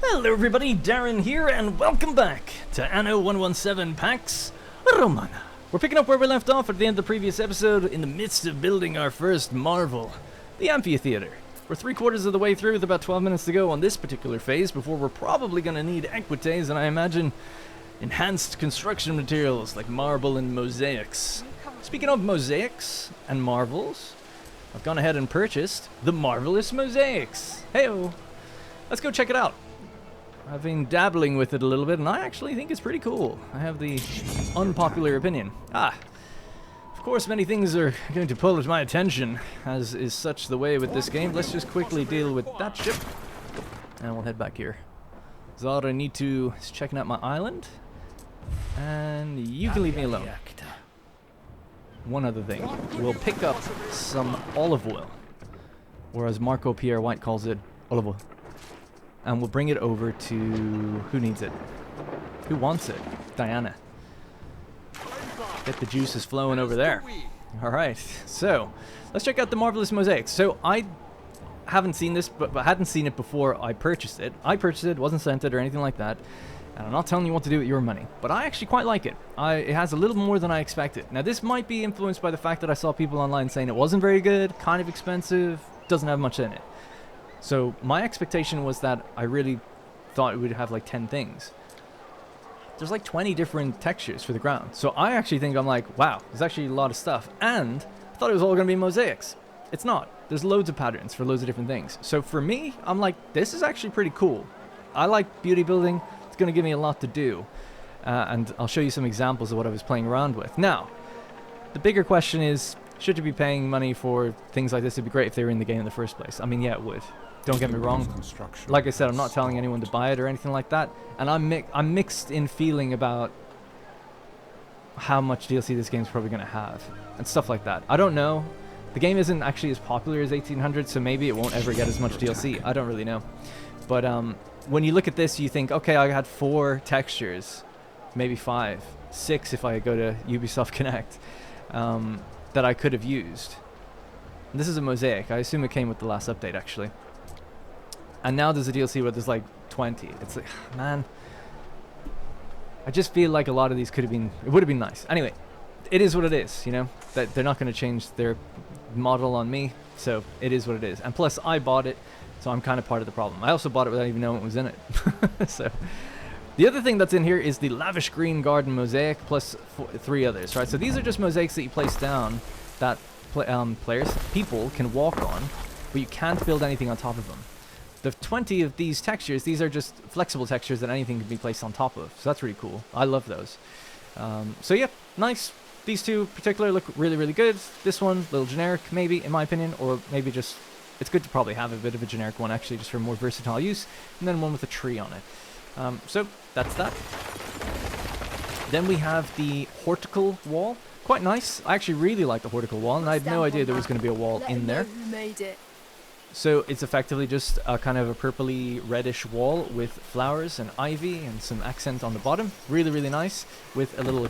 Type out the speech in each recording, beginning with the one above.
Hello everybody, Darren here, and welcome back to Anno 117 Pax Romana. We're picking up where we left off at the end of the previous episode, in the midst of building our first marvel, the amphitheater. We're 3/4 of the way through with about 12 minutes to go on this particular phase before we're probably going to need equites, and I imagine enhanced construction materials like marble and mosaics. Speaking of mosaics and marvels, I've gone ahead and purchased the Marvellous Mosaics. Heyo! Let's go check it out. I've been dabbling with it a little bit, and I actually think it's pretty cool. I have the unpopular opinion. Of course many things are going to pull at my attention, as is such the way with this game. Let's just quickly deal with that ship, and we'll head back here. So all I need to is checking out my island, and you can leave me alone. One other thing, we'll pick up some olive oil, or as Marco Pierre White calls it, olive oil. And we'll bring it over to... who needs it? Who wants it? Diana. Get the juices flowing over there. Alright, so let's check out the Marvellous Mosaics. So I haven't seen this, but I hadn't seen it before I purchased it. I purchased it, wasn't sent it or anything like that. And I'm not telling you what to do with your money, but I actually quite like it. It has a little more than I expected. Now this might be influenced by the fact that I saw people online saying it wasn't very good, kind of expensive, doesn't have much in it. So my expectation was that I really thought it would have like 10 things. There's like 20 different textures for the ground. So I actually think I'm like, wow, there's actually a lot of stuff. And I thought it was all going to be mosaics. It's not. There's loads of patterns for loads of different things. So for me, I'm like, this is actually pretty cool. I like beauty building. It's going to give me a lot to do. And I'll show you some examples of what I was playing around with. Now, the bigger question is, should you be paying money for things like this? It'd be great if they were in the game in the first place. I mean, yeah, it would. Don't get me wrong. Like I said, I'm not telling anyone to buy it or anything like that. And I'm mixed in feeling about how much DLC this game's probably going to have. And stuff like that. I don't know. The game isn't actually as popular as 1800, so maybe it won't ever get as much DLC. I don't really know. But when you look at this, you think, okay, I had 4 textures. Maybe 5. 6 if I go to Ubisoft Connect. That I could have used. And this is a mosaic. I assume it came with the last update, actually. And now there's a DLC where there's like 20. It's like, man, I just feel like a lot of these could have been, it would have been nice. Anyway, it is what it is, you know, that they're not going to change their model on me. So it is what it is. And plus I bought it, so I'm kind of part of the problem. I also bought it without even knowing it was in it. So the other thing that's in here is the Lavish Green Garden Mosaic plus 3 others, right? So these are just mosaics that you place down that people can walk on, but you can't build anything on top of them. The 20 of these textures, these are just flexible textures that anything can be placed on top of. So that's really cool. I love those. So yeah, nice. These two in particular look really, really good. This one, a little generic maybe, in my opinion, or maybe just, it's good to probably have a bit of a generic one actually, just for more versatile use, and then one with a tree on it. So that's that. Then we have the Horticultural wall. Quite nice. I actually really like the Horticultural wall, and I had no idea there was going to be a wall in there. So it's effectively just a kind of a purpley reddish wall with flowers and ivy and some accent on the bottom. Really, really nice, with a little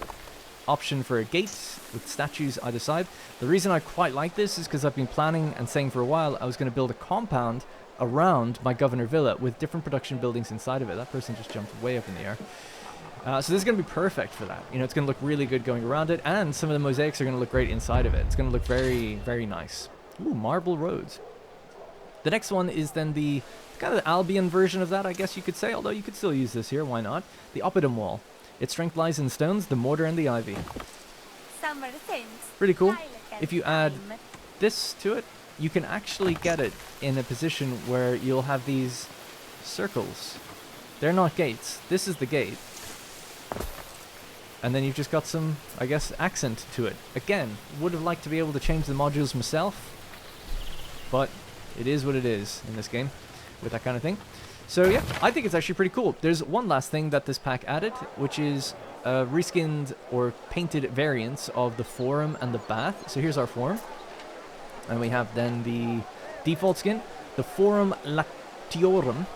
option for a gate with statues either side. The reason I quite like this is because I've been planning and saying for a while I was going to build a compound around my Governor Villa with different production buildings inside of it. That person just jumped way up in the air. So this is going to be perfect for that. You know, it's going to look really good going around it, and some of the mosaics are going to look great inside of it. It's going to look very, very nice. Ooh, marble roads. The next one is then the kind of the Albion version of that, I guess you could say, although you could still use this here, why not? The Oppidum wall. Its strength lies in stones, the mortar, and the ivy. Pretty cool. If you add this to it, you can actually get it in a position where you'll have these circles. They're not gates. This is the gate. And then you've just got some, I guess, accent to it. Again, would have liked to be able to change the modules myself, but it is what it is in this game with that kind of thing. So yeah, I think it's actually pretty cool. There's one last thing that this pack added, which is reskinned or painted variants of the forum and the bath. So here's our forum. And we have then the default skin, the forum Latium.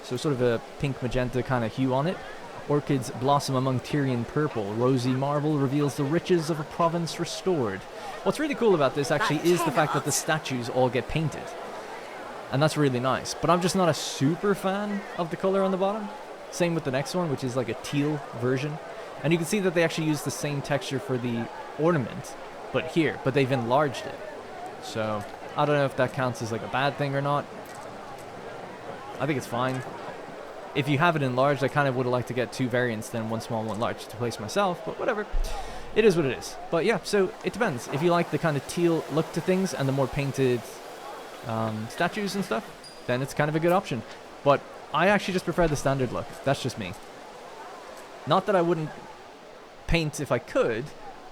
So sort of a pink magenta kind of hue on it. Orchids blossom among Tyrian purple. Rosy marble reveals the riches of a province restored. What's really cool about this actually is the fact that the statues all get painted. And that's really nice. But I'm just not a super fan of the color on the bottom. Same with the next one, which is like a teal version. And you can see that they actually use the same texture for the ornament, but they've enlarged it. So I don't know if that counts as like a bad thing or not. I think it's fine. If you have it enlarged, I kind of would have liked to get 2 variants, then 1 small, 1 large to place myself, but whatever. It is what it is. But yeah, so it depends. If you like the kind of teal look to things and the more painted statues and stuff, then it's kind of a good option. But I actually just prefer the standard look. That's just me. Not that I wouldn't paint if I could,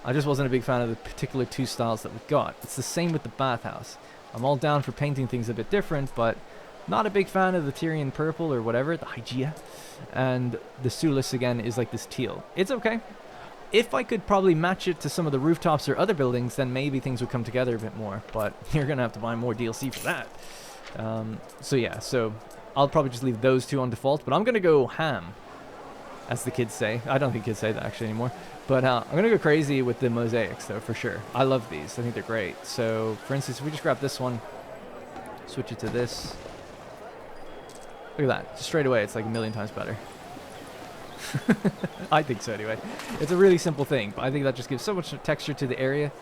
I just wasn't a big fan of the particular 2 styles that we got. It's the same with the bathhouse. I'm all down for painting things a bit different, but not a big fan of the Tyrian purple or whatever, the Hygeia. And the Sulis again is like this teal. It's okay. If I could probably match it to some of the rooftops or other buildings, then maybe things would come together a bit more. But you're going to have to buy more DLC for that. So yeah, so I'll probably just leave those 2 on default. But I'm going to go ham, as the kids say. I don't think kids say that actually anymore. But I'm going to go crazy with the mosaics, though, for sure. I love these. I think they're great. So, for instance, if we just grab this one, switch it to this. Look at that. Just straight away, it's like a million times better. I think so, anyway. It's a really simple thing, but I think that just gives so much texture to the area,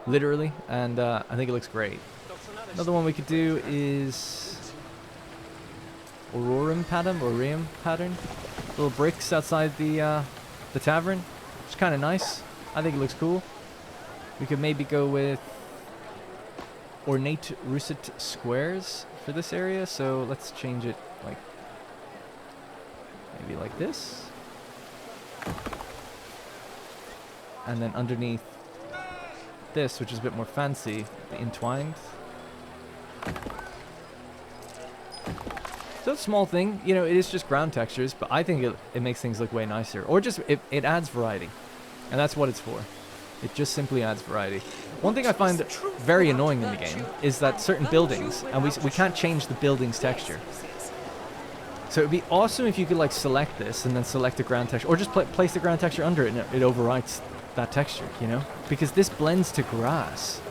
literally, and I think it looks great. Another one we could do is Aurorum pattern. Little bricks outside the tavern. It's kind of nice. I think it looks cool. We could maybe go with ornate russet squares for this area, so let's change it like maybe like this. And then underneath this, which is a bit more fancy, the entwined. So it's a small thing, you know, it is just ground textures, but I think it makes things look way nicer. Or just, it adds variety. And that's what it's for. It just simply adds variety. One thing I find very annoying in the game is that certain buildings, and we can't change the building's texture. So it would be awesome if you could like select this and then select a ground texture, or just place the ground texture under it and it overwrites that texture, you know? Because this blends to grass.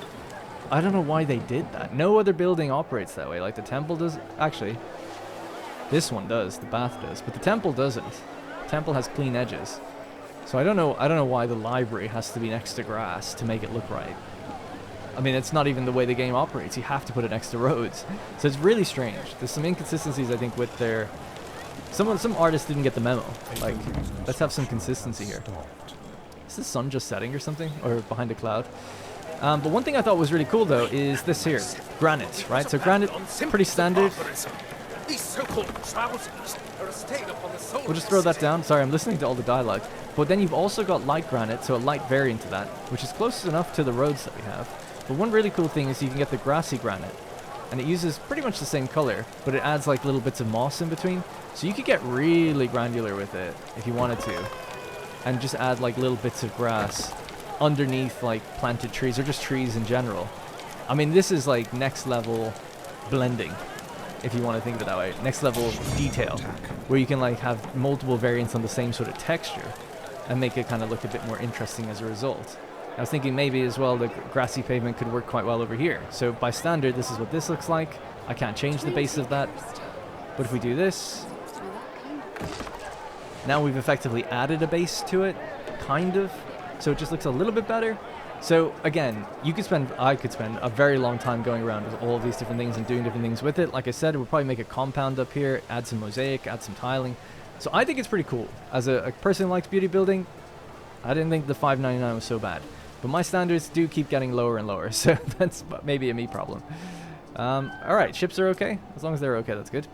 I don't know why they did that. No other building operates that way. Like the temple does, actually. This one does, the bath does, but the temple doesn't. The temple has clean edges. So I don't know why the library has to be next to grass to make it look right. I mean, it's not even the way the game operates. You have to put it next to roads. So it's really strange. There's some inconsistencies, I think, with their... Some artists didn't get the memo. Like, let's have some consistency here. Is the sun just setting or something? Or behind a cloud? But one thing I thought was really cool, though, is this here. Granite, right? So granite, pretty standard. We'll just throw that down. Sorry, I'm listening to all the dialogue. But then you've also got light granite, so a light variant of that, which is close enough to the roads that we have. But one really cool thing is you can get the grassy granite. And it uses pretty much the same color, but it adds like little bits of moss in between. So you could get really granular with it if you wanted to. And just add like little bits of grass underneath like planted trees or just trees in general. I mean, this is like next level blending, if you want to think of it that way. Next level detail, where you can like have multiple variants on the same sort of texture and make it kind of look a bit more interesting as a result. I was thinking maybe as well the grassy pavement could work quite well over here. So by standard, this is what this looks like. I can't change the base of that. But if we do this, now we've effectively added a base to it, kind of. So it just looks a little bit better. So again, I could spend a very long time going around with all of these different things and doing different things with it. Like I said, we'll probably make a compound up here, add some mosaic, add some tiling. So I think it's pretty cool. As a person who likes beauty building, I didn't think the $5.99 was so bad. But my standards do keep getting lower and lower, so that's maybe a me problem. Alright, ships are okay. As long as they're okay, that's good.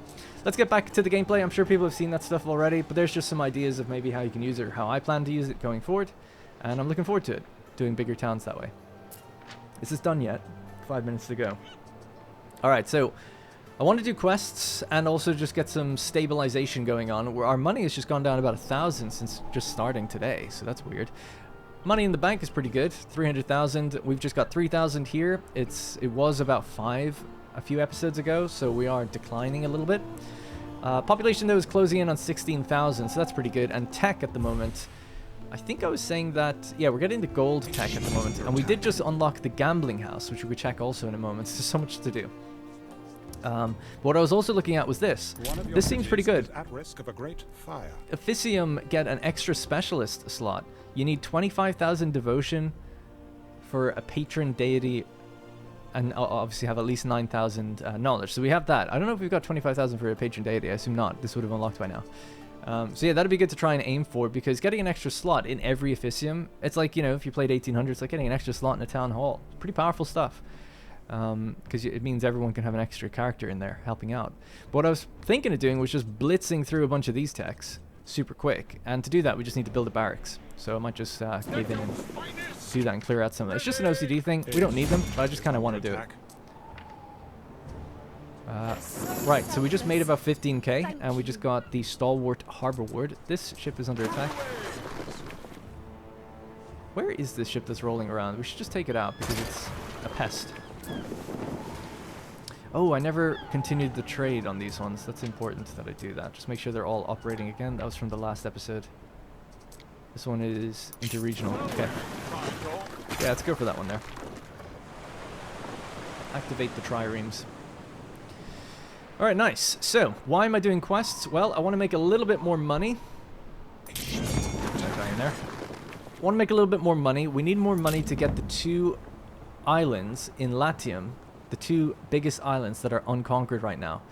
Let's get back to the gameplay. I'm sure people have seen that stuff already, but there's just some ideas of maybe how you can use it or how I plan to use it going forward. And I'm looking forward to it, doing bigger towns that way. Is this done yet? 5 minutes to go. Alright, so I want to do quests and also just get some stabilization going on, where our money has just gone down about 1,000 since just starting today, so that's weird. Money in the bank is pretty good, 300,000. We've just got 3,000 here. It was about 5 a few episodes ago, so we are declining a little bit. Population though is closing in on 16,000, so that's pretty good. And tech at the moment, I think I was saying that, yeah, we're getting the gold tech at the moment. And we did just unlock the gambling house, which we could check also in a moment. There's so much to do. What I was also looking at was this. This seems pretty good. At risk of a great fire. Officium get an extra specialist slot. You need 25,000 devotion for a patron deity, and obviously have at least 9,000 knowledge. So we have that. I don't know if we've got 25,000 for a patron deity. I assume not. This would have unlocked by now. So yeah, that'd be good to try and aim for, because getting an extra slot in every officium, it's like, you know, if you played 1800, it's like getting an extra slot in a town hall. Pretty powerful stuff. Because it means everyone can have an extra character in there helping out. But what I was thinking of doing was just blitzing through a bunch of these techs super quick, and to do that we just need to build a barracks. So I might just cave in and do that and clear out some of it. It's just an OCD thing. We don't need them, but I just kind of want to do it. Right, so we just made about 15k, and we just got the Stalwart Harbor Ward. This ship is under attack. Where is this ship that's rolling around? We should just take it out because it's a pest. Oh, I never continued the trade on these ones. That's important that I do that. Just make sure they're all operating again. That was from the last episode. This one is interregional. Okay. Yeah, let's go for that one there. Activate the triremes. Alright, nice. So, why am I doing quests? Well, I want to make a little bit more money. That guy in there. I want to make a little bit more money. We need more money to get the 2 islands in Latium, the 2 biggest islands that are unconquered right now.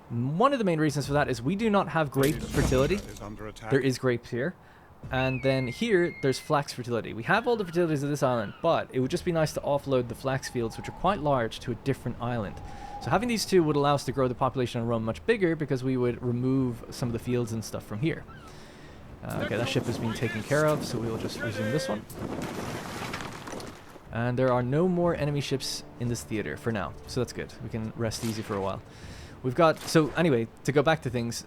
One of the main reasons for that is we do not have grape fertility. There is grapes here. And then here, there's flax fertility. We have all the fertilities of this island, but it would just be nice to offload the flax fields, which are quite large, to a different island. So having these 2 would allow us to grow the population in Rome much bigger, because we would remove some of the fields and stuff from here. Okay, that ship is being taken care of, so we will just resume this one. And there are no more enemy ships in this theater for now, so that's good. We can rest easy for a while. We've got, so anyway, to go back to things,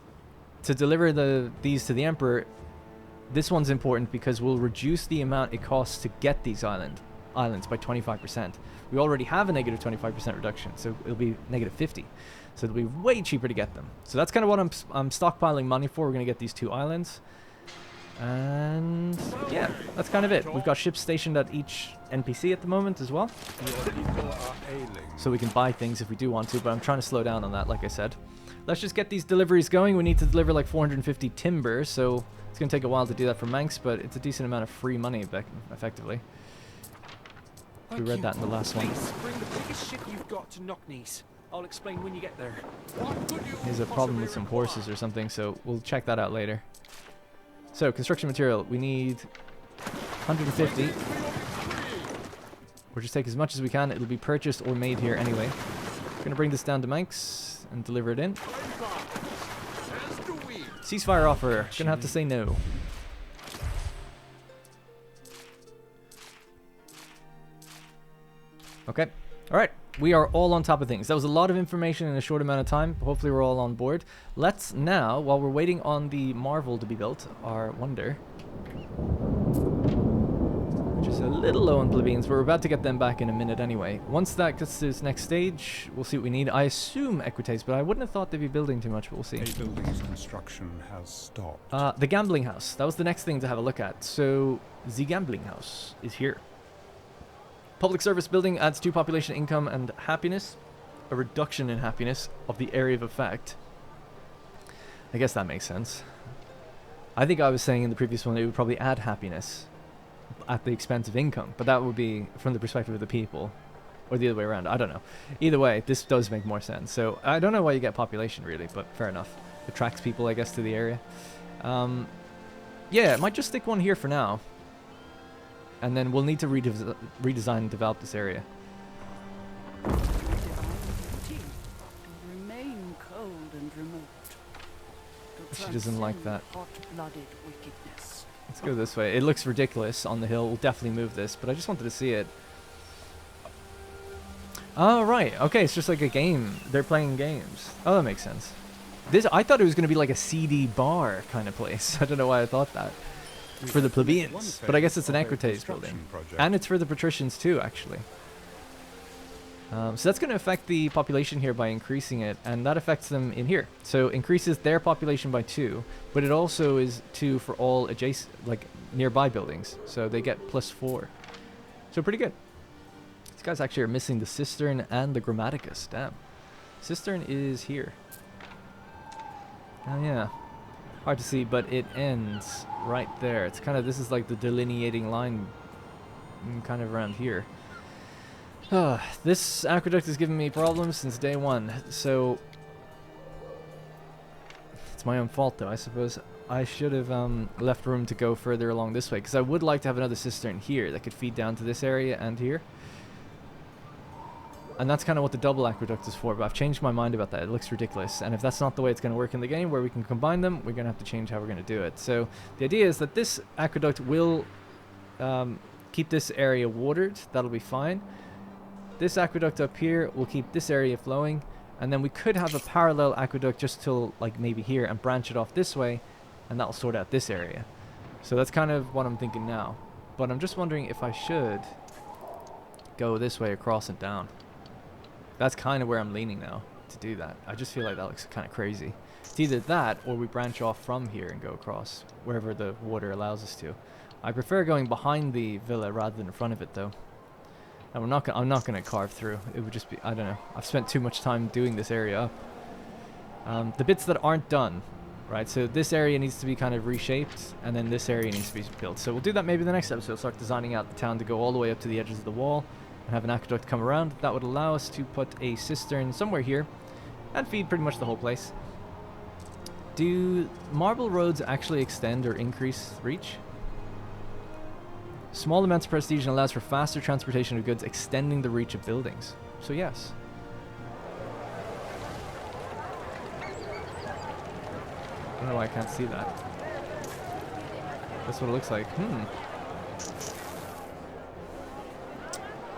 to deliver these to the Emperor, this one's important because we'll reduce the amount it costs to get these islands by 25%. We already have a negative 25% reduction, so it'll be negative 50. So it'll be way cheaper to get them. So that's kind of what I'm stockpiling money for. We're going to get these 2 islands. And yeah, that's kind of it. We've got ships stationed at each NPC at the moment as well. So we can buy things if we do want to, but I'm trying to slow down on that, like I said. Let's just get these deliveries going. We need to deliver like 450 timber, so it's going to take a while to do that for Manx, but it's a decent amount of free money effectively. We read that in the last one. Bring the biggest ship you've got to Knocknees. I'll explain when you get there. There's a problem with some horses or something, so we'll check that out later. So, construction material. We need 150. We'll just take as much as we can. It'll be purchased or made here anyway. We're going to bring this down to Manx and deliver it in. Ceasefire offer. Gonna have to say no. Okay. Alright. We are all on top of things. That was a lot of information in a short amount of time. Hopefully we're all on board. Let's now, while we're waiting on the Marvel to be built, our wonder, which is a little low on plebeians, but we're about to get them back in a minute anyway. Once that gets to its next stage, we'll see what we need. I assume Equites, but I wouldn't have thought they'd be building too much, but we'll see. A building's construction has stopped. The gambling house. That was the next thing to have a look at. So, the gambling house is here. Public service building adds 2 population income and happiness. A reduction in happiness of the area of effect. I guess that makes sense. I think I was saying in the previous one it would probably add happiness at the expense of income, but that would be from the perspective of the people, or the other way around. I don't know. Either way, this does make more sense. So I don't know why you get population really, but fair enough. Attracts people, I guess, to the area. Yeah, I might just stick one here for now. And then we'll need to redesign and develop this area. She doesn't like that. Let's go this way. It looks ridiculous on the hill. We'll definitely move this, but I just wanted to see it. Oh, right. Okay, it's just like a game. They're playing games. Oh, that makes sense. I thought it was going to be like a CD bar kind of place. I don't know why I thought that. For the plebeians, but I guess it's an Equites building. And it's for the patricians too, actually. So that's going to affect the population here by increasing it, and that affects them in here. So increases their population by 2, but it also is 2 for all adjacent, like nearby buildings. So they get +4. So pretty good. These guys actually are missing the cistern and the grammaticus. Damn. Cistern is here. Oh yeah. Hard to see, but it ends right there. It's kind of, this is like the delineating line kind of around here. This aqueduct has given me problems since day one, so it's my own fault though. I suppose I should have left room to go further along this way, because I would like to have another cistern here that could feed down to this area and here. And that's kind of what the double aqueduct is for, but I've changed my mind about that. It looks ridiculous, and if that's not the way it's going to work in the game where we can combine them, we're going to have to change how we're going to do it. So the idea is that this aqueduct will keep this area watered. That'll be fine. This aqueduct up here will keep this area flowing, and then we could have a parallel aqueduct just till like maybe here and branch it off this way, and that'll sort out this area. So that's kind of what I'm thinking now. But I'm just wondering if I should go this way across and down. That's kind of where I'm leaning now to do that. I just feel like that looks kind of crazy. It's either that or we branch off from here and go across wherever the water allows us to. I prefer going behind the villa rather than in front of it though. And I'm not gonna carve through. It would just be, I don't know. I've spent too much time doing this area up. The bits that aren't done, right? So this area needs to be kind of reshaped, and then this area needs to be built. So we'll do that maybe the next episode. Start designing out the town to go all the way up to the edges of the wall and have an aqueduct come around. That would allow us to put a cistern somewhere here and feed pretty much the whole place. Do marble roads actually extend or increase reach? Small amounts of prestige and allows for faster transportation of goods, extending the reach of buildings. So yes. I don't know why I can't see that. That's what it looks like.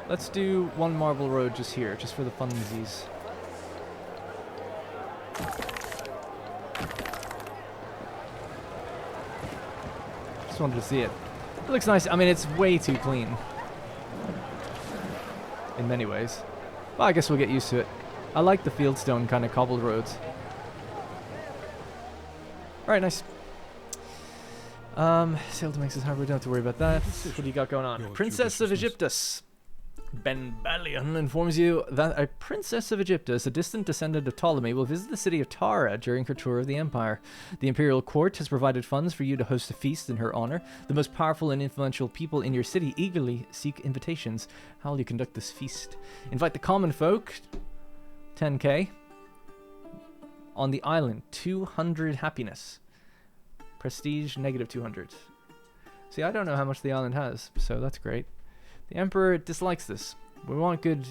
Let's do one marble road just here, just for the funsies. Just wanted to see it. It looks nice. I mean, it's way too clean in many ways. Well, I guess we'll get used to it. I like the fieldstone kind of cobbled roads. Alright, nice. Sail to Mex's harbor, don't have to worry about that. What do you got going on? Princess of Egyptus. Ben Balion informs you that a princess of Egyptus, a distant descendant of Ptolemy, will visit the city of Tara during her tour of the empire. The imperial court has provided funds for you to host a feast in her honor. The most powerful and influential people in your city eagerly seek invitations. How will you conduct this feast? Invite the common folk, 10k. On the island, 200 happiness. Prestige, negative 200. See, I don't know how much the island has, so that's great. The Emperor dislikes this. We want good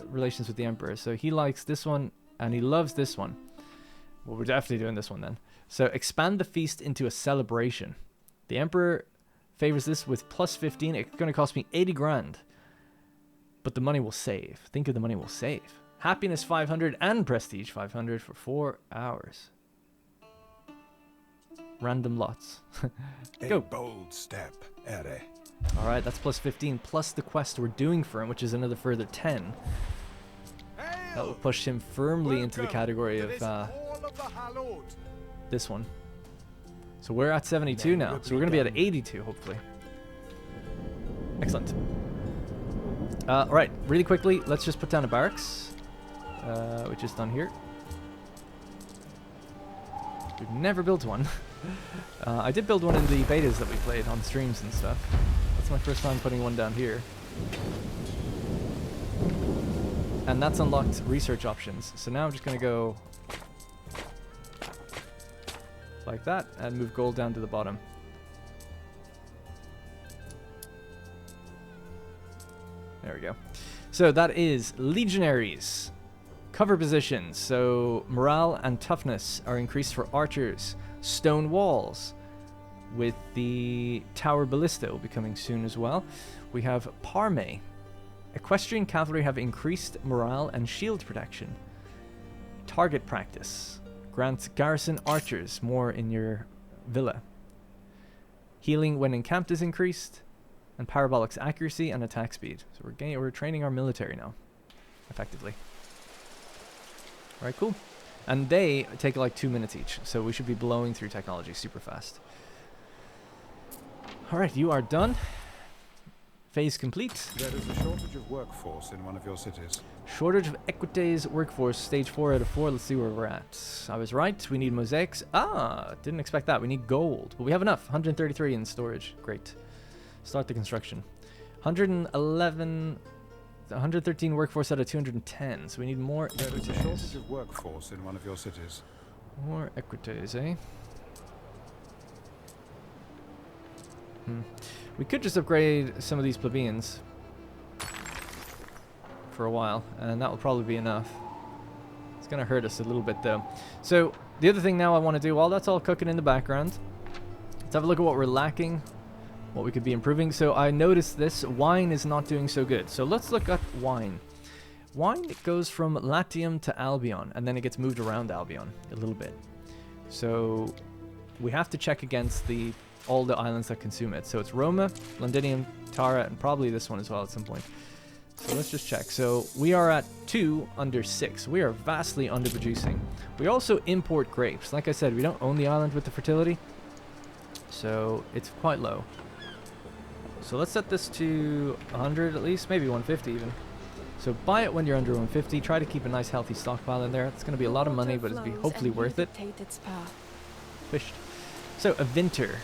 relations with the Emperor. So he likes this one, and he loves this one. Well, we're definitely doing this one then. So expand the feast into a celebration. The Emperor favors this with plus 15. It's going to cost me 80 grand. But the money will save. Think of the money we'll save. Happiness 500 and Prestige 500 for 4 hours. Random lots. Go. A bold step, Ere. Alright, that's plus 15, plus the quest we're doing for him, which is another further 10. That will push him firmly into the category of this one. So we're at 72 now, so we're going to be at 82, hopefully. Excellent. Alright, really quickly, let's just put down a barracks, which is done here. We've never built one. I did build one in the betas that we played on streams and stuff. That's my first time putting one down here. And that's unlocked research options. So now I'm just going to go like that and move gold down to the bottom. There we go. So that is legionaries. Cover positions. So morale and toughness are increased for archers. Stone walls, with the tower ballista will be coming soon as well. We have Parme. Equestrian cavalry have increased morale and shield protection. Target practice grants garrison archers more in your villa. Healing when encamped is increased, and parabolic's accuracy and attack speed. So we're training our military now, effectively. All right, cool. And they take like 2 minutes each, so we should be blowing through technology super fast. Alright, you are done. Phase complete. There is a shortage of workforce in one of your cities. Shortage of equites workforce, stage 4 out of 4. Let's see where we're at. I was right. We need mosaics. Ah, didn't expect that. We need gold. But we have enough. 133 in storage. Great. Start the construction. 111... 113 workforce out of 210. So we need more There is a equites. shortage of workforce in one of your cities. More equites, eh? We could just upgrade some of these plebeians for a while, and that will probably be enough. It's going to hurt us a little bit, though. So, the other thing now I want to do, while that's all cooking in the background, let's have a look at what we're lacking, what we could be improving. So, I noticed this. Wine is not doing so good. So, let's look at wine. Wine, it goes from Latium to Albion, and then it gets moved around Albion a little bit. So, we have to check against all the islands that consume it. So it's Roma, Londinium, Tara, and probably this one as well at some point. So let's just check. So we are at 2 under 6. We are vastly underproducing. We also import grapes. Like I said, we don't own the island with the fertility, so it's quite low. So let's set this to 100 at least, maybe 150 even. So buy it when you're under 150. Try to keep a nice healthy stockpile in there. It's going to be a lot of money, but it'll be hopefully worth it. Fished. So a vinter.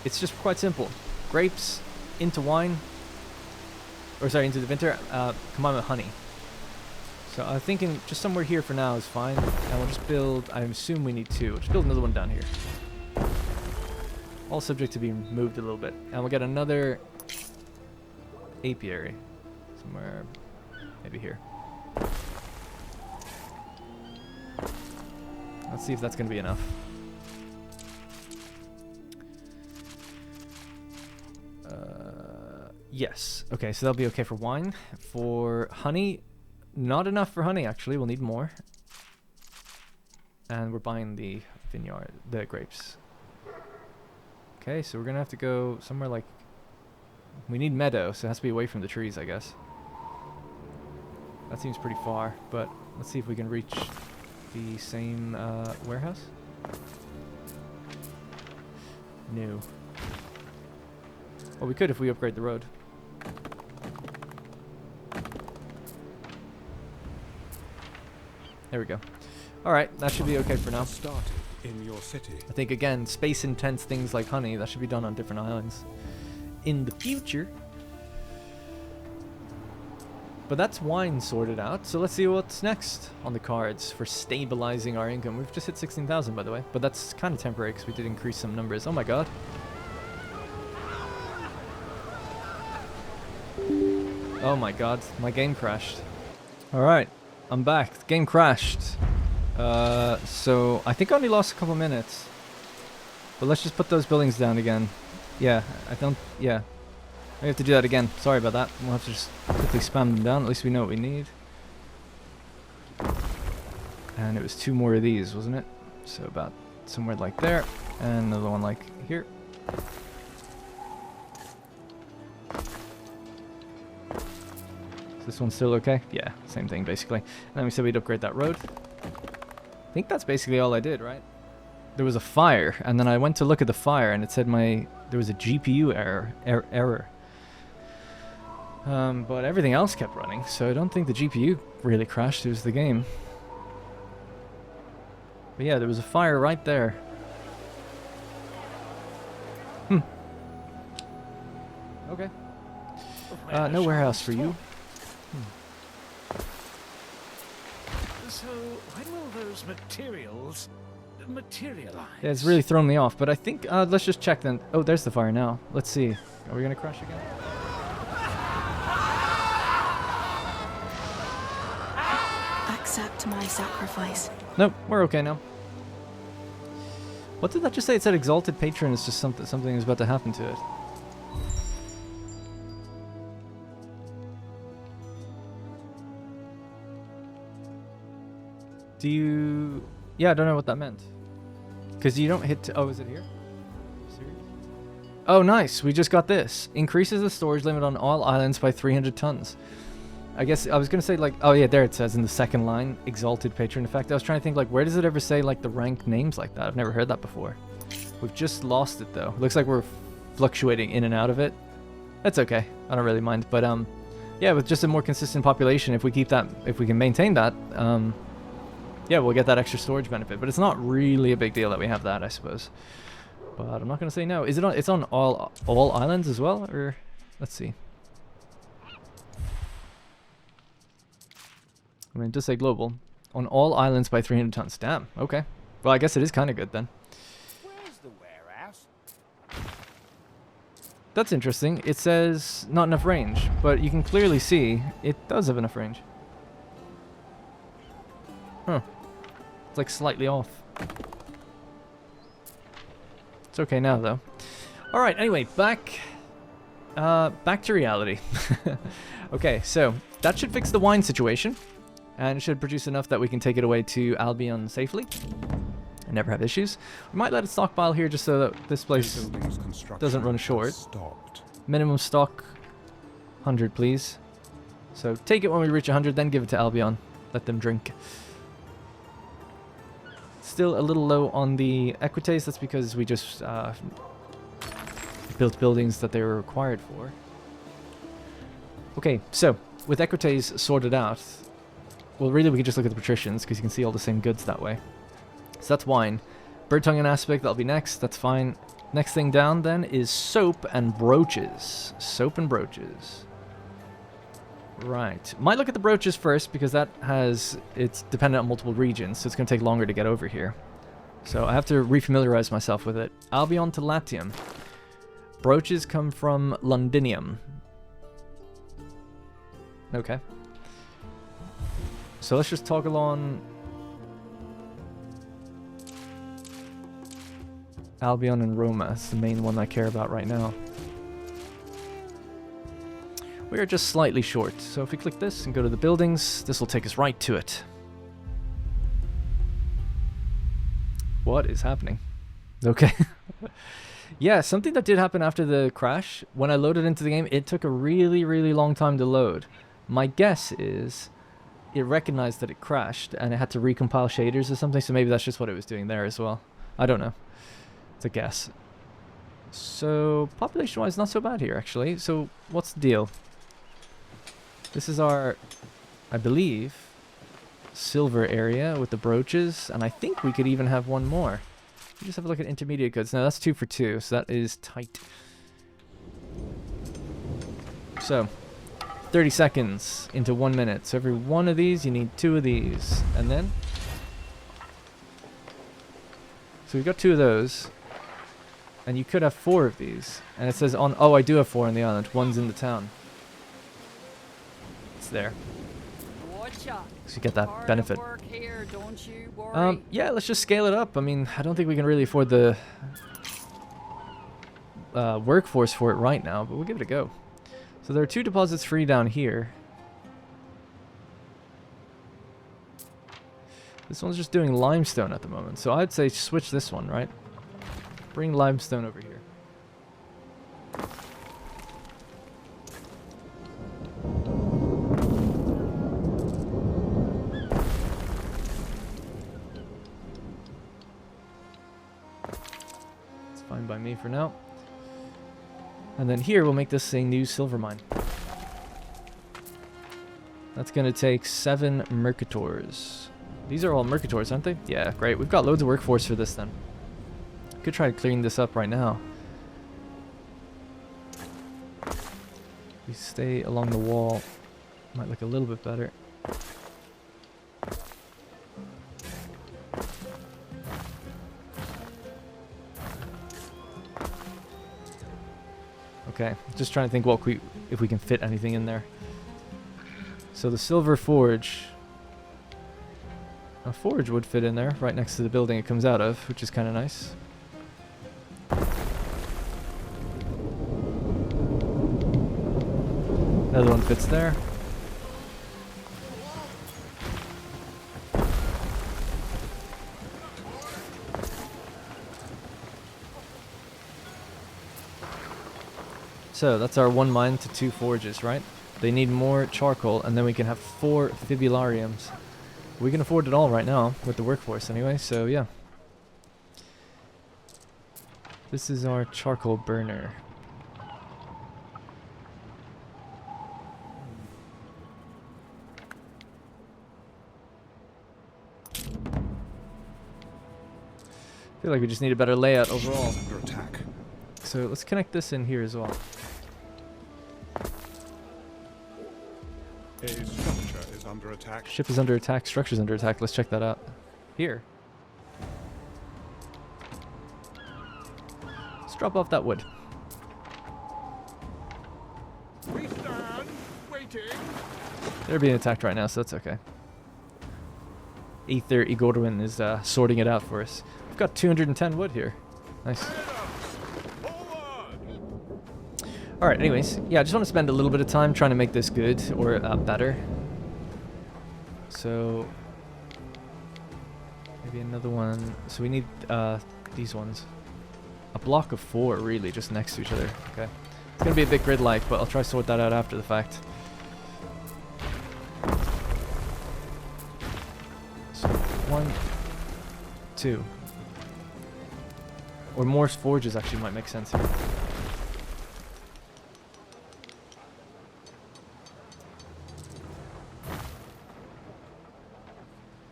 It's just quite simple. Grapes into wine. Or sorry, into the vinter. Combine with honey. So I'm thinking just somewhere here for now is fine. And we'll just build, I assume we need 2. We'll just build another one down here. All subject to being moved a little bit. And we'll get another apiary. Somewhere, maybe here. Let's see if that's going to be enough. Yes. Okay, so that'll be okay for wine. For honey, not enough for honey, actually. We'll need more. And we're buying the vineyard, the grapes. Okay, so we're going to have to go somewhere like... We need meadow, so it has to be away from the trees, I guess. That seems pretty far, but let's see if we can reach the same warehouse. No. Well, we could if we upgrade the road. There we go. Alright, that should be okay for now. Started in your city. I think, again, space-intense things like honey, that should be done on different islands in the future. But that's wine sorted out, so let's see what's next on the cards for stabilizing our income. We've just hit 16,000, by the way, but that's kind of temporary because we did increase some numbers. Oh my god. Oh my god, my game crashed. Alright, I'm back. The game crashed. So I think I only lost a couple minutes. But let's just put those buildings down again. Yeah, yeah. I have to do that again. Sorry about that. We'll have to just quickly spam them down. At least we know what we need. And it was 2 more of these, wasn't it? So about somewhere like there. And another one like here. Is this one still okay? Yeah, same thing basically. And then we said we'd upgrade that road. I think that's basically all I did, right? There was a fire, and then I went to look at the fire, and it said there was a GPU error. But everything else kept running, so I don't think the GPU really crashed. It was the game. But yeah, there was a fire right there. Okay. No warehouse for you. So, when will those materials materialize? Yeah, it's really thrown me off, but I think, let's just check then. Oh, there's the fire now. Let's see. Are we gonna crash again? Accept my sacrifice. Nope, we're okay now. What did that just say? It said exalted patron is just something is about to happen to it. Do you... Yeah, I don't know what that meant. Because you don't hit... Oh, is it here? Serious? Oh, nice. We just got this. Increases the storage limit on all islands by 300 tons. I guess I was going to say, like... Oh, yeah, there it says in the second line. Exalted patron effect. I was trying to think, like, where does it ever say, like, the rank names like that? I've never heard that before. We've just lost it, though. Looks like we're fluctuating in and out of it. That's okay. I don't really mind. But yeah, with just a more consistent population, if we keep that, if we can maintain that, yeah, we'll get that extra storage benefit. But it's not really a big deal that we have that, I suppose. But I'm not gonna say no. Is it on? It's on all islands as well, or let's see. I mean, it does say global on all islands by 300 tons. Damn. Okay. Well, I guess it is kind of good then. Where's the warehouse? That's interesting. It says not enough range, but you can clearly see it does have enough range. Huh. It's like slightly off. It's okay now though. All right. Anyway, back to reality. Okay, so that should fix the wine situation, and it should produce enough that we can take it away to Albion safely and never have issues. We might let it stockpile here just so that this place doesn't run short. Stopped. Minimum stock 100, please. So take it when we reach 100, then give it to Albion. Let them drink. Still a little low on the equites. That's because we just built buildings that they were required for. Okay, so with equites sorted out, well, really we could just look at the patricians because you can see all the same goods that way. So that's wine. Bird tongue and aspect, that'll be next. That's fine. Next thing down then is soap and brooches. Soap and brooches. Right. Might look at the brooches first because that has, it's dependent on multiple regions, so it's going to take longer to get over here. So I have to refamiliarize myself with it. Albion to Latium. Brooches come from Londinium. Okay. So let's just toggle on Albion and Roma. It's the main one I care about right now. We are just slightly short. So if we click this and go to the buildings, this will take us right to it. What is happening? Okay. Yeah, something that did happen after the crash, when I loaded into the game, it took a really, really long time to load. My guess is it recognized that it crashed and it had to recompile shaders or something, so maybe that's just what it was doing there as well. I don't know. It's a guess. So, population-wise, not so bad here, actually. So, what's the deal? This is our, I believe, silver area with the brooches, and I think we could even have one more. We just have a look at intermediate goods. Now, that's 2 for 2, so that is tight. So, 30 seconds into 1 minute. So every one of these, you need 2 of these. And then... So we've got 2 of those. And you could have 4 of these. And it says on... Oh, I do have 4 on the island. 1's in the town. It's there. So you get that benefit. Yeah, let's just scale it up. I mean, I don't think we can really afford the workforce for it right now, but we'll give it a go. So there are 2 deposits free down here. This one's just doing limestone at the moment, so I'd say switch this one, right? Bring limestone over here. It's fine by me for now. And then here, we'll make this a new silver mine. That's going to take 7 mercators. These are all mercators, aren't they? Yeah, great. We've got loads of workforce for this then. Could try clearing this up right now. We stay along the wall. Might look a little bit better. Okay, just trying to think if we can fit anything in there. So the silver forge. A forge would fit in there, right next to the building it comes out of, which is kind of nice. Another one fits there. So that's our 1 mine to 2 forges, right? They need more charcoal, and then we can have 4 fibulariums. We can afford it all right now, with the workforce anyway, so yeah. This is our charcoal burner. feel like we just need a better layout overall. Under attack. So let's connect this in here as well. A structure is under attack. Ship is under attack, structure's under attack. Let's check that out. Here. Let's drop off that wood. We stand waiting. They're being attacked right now, so that's okay. Ether Igorwin is sorting it out for us. We've got 210 wood here. Nice. Alright, anyways. Yeah, I just want to spend a little bit of time trying to make this good or better. So... maybe another one. So we need these ones. A block of 4, really, just next to each other. Okay. It's going to be a bit grid-like, but I'll try to sort that out after the fact. So, 1, 2. Or more forges actually might make sense here.